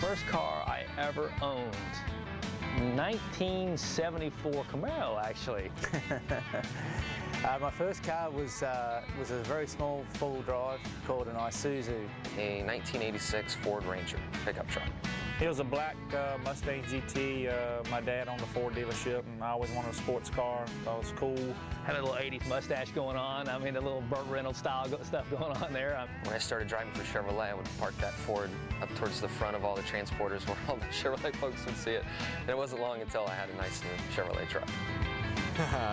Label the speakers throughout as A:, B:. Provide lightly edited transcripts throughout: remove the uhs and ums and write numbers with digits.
A: First car I ever owned, 1974 Camaro, actually.
B: My first car was a very small full drive called an Isuzu.
C: A 1986 Ford Ranger pickup truck.
D: It was a black Mustang GT. My dad owned a Ford dealership, and I always wanted a sports car. Thought it was cool.
A: Had a little 80s mustache going on. I mean, a little Burt Reynolds style stuff going on there.
C: When I started driving for Chevrolet, I would park that Ford up towards the front of all the transporters where all the Chevrolet folks would see it. And it wasn't long until I had a nice new Chevrolet truck.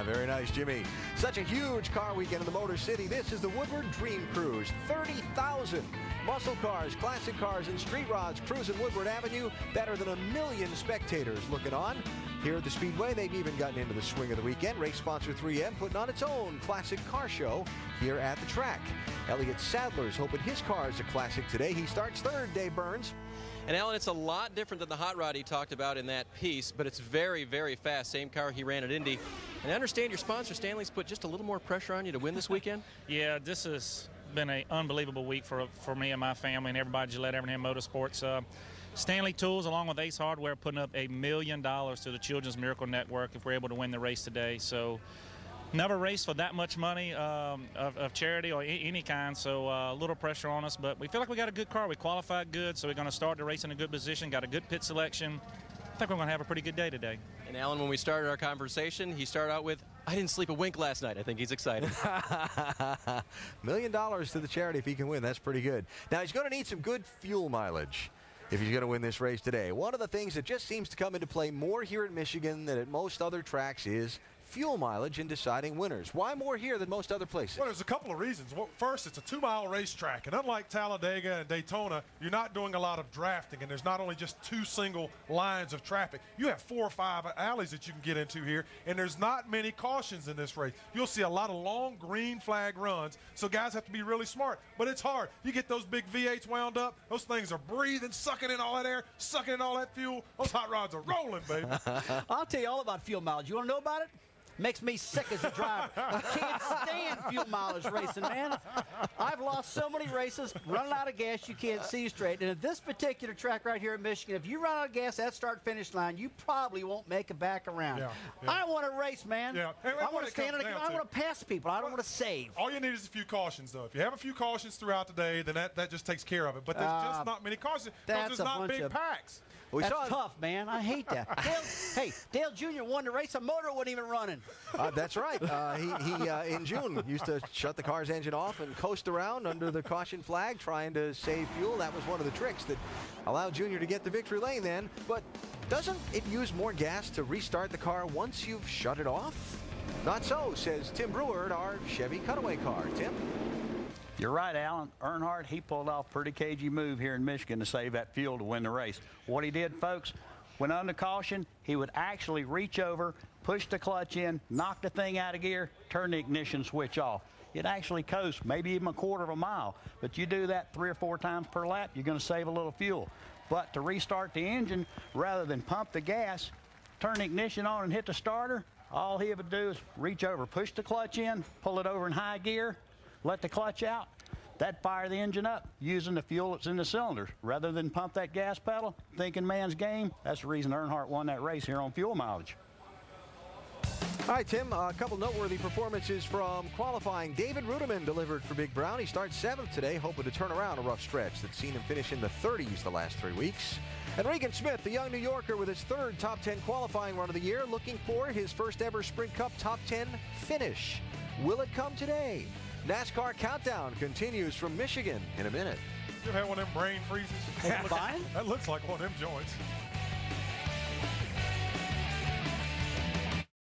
E: Very nice, Jimmy. Such a huge car weekend in the Motor City. This is the Woodward Dream Cruise. 30,000 muscle cars, classic cars, and street rods cruising Woodward Avenue. Better than 1 million spectators looking on. Here at the Speedway, they've even gotten into the swing of the weekend. Race sponsor 3M putting on its own classic car show here at the track. Elliott Sadler's hoping his car is a classic today. He starts third, Dave Burns.
F: And Alan, it's a lot different than the hot rod he talked about in that piece, but it's very, very fast. Same car he ran at Indy. And I understand your sponsor, Stanley's, put just a little more pressure on you to win this weekend?
D: Yeah, this has been an unbelievable week for me and my family and everybody at Gillette Evernham Motorsports. Stanley Tools, along with Ace Hardware, putting up $1 million to the Children's Miracle Network if we're able to win the race today. So never raced for that much money of charity or any kind, so a little pressure on us. But we feel like we got a good car. We qualified good, so we're going to start the race in a good position, got a good pit selection. I think we're going to have a pretty good day today.
F: And Alan, when we started our conversation, he started out with, I didn't sleep a wink last night. I think he's excited.
E: $1 million to the charity if he can win. That's pretty good. Now, he's going to need some good fuel mileage if he's going to win this race today. One of the things that just seems to come into play more here in Michigan than at most other tracks is fuel mileage in deciding winners. Why more here than most other places?
G: Well, there's a couple of reasons. Well, first, it's a 2-mile racetrack, and unlike Talladega and Daytona, you're not doing a lot of drafting, and there's not only just 2 single lines of traffic. You have 4 or 5 alleys that you can get into here, and there's not many cautions in this race. You'll see a lot of long green flag runs, so guys have to be really smart, but it's hard. You get those big V8s wound up, those things are breathing, sucking in all that air, sucking in all that fuel. Those hot rods are rolling, baby.
H: I'll tell you all about fuel mileage. You want to know about it? Makes me sick as a driver. I can't stand fuel mileage racing, man. I've lost so many races running out of gas you can't see straight. And at this particular track right here in Michigan, if you run out of gas at start-finish line, you probably won't make it back around.
G: Yeah.
H: I want to race, man.
G: Yeah.
H: I want to stand in I want to pass people. I don't want to save.
G: All you need is a few cautions, though. If you have a few cautions throughout the day, then that just takes care of it. But there's just not many cautions because there's not big packs.
H: That's tough, man. I hate that. Dale Jr. won the race. A motor wasn't even running.
E: That's right. He in June used to shut the car's engine off and coast around under the caution flag trying to save fuel. That was one of the tricks that allowed Junior to get the victory lane then. But doesn't it use more gas to restart the car once you've shut it off? Not so, says Tim Brewer, our Chevy cutaway car. Tim?
I: You're right, Alan. Earnhardt, he pulled off a pretty cagey move here in Michigan to save that fuel to win the race. What he did, folks, when under caution, he would actually reach over, push the clutch in, knock the thing out of gear, turn the ignition switch off. It actually coasts maybe even a quarter of a mile. But you do that 3 or 4 times per lap, you're going to save a little fuel. But to restart the engine, rather than pump the gas, turn the ignition on and hit the starter, all he would do is reach over, push the clutch in, pull it over in high gear, let the clutch out. That'd fire the engine up using the fuel that's in the cylinders. Rather than pump that gas pedal, thinking man's game, that's the reason Earnhardt won that race here on fuel mileage.
E: All right, Tim, a couple noteworthy performances from qualifying. David Rudiman delivered for Big Brown. He starts 7th today, hoping to turn around a rough stretch that's seen him finish in the 30s the last 3 weeks. And Regan Smith, the young New Yorker with his 3rd top 10 qualifying run of the year, looking for his first ever Sprint Cup top 10 finish. Will it come today? NASCAR countdown continues from Michigan in a minute.
G: You ever had one of them brain freezes?
H: Fine.
G: That looks like one of them joints.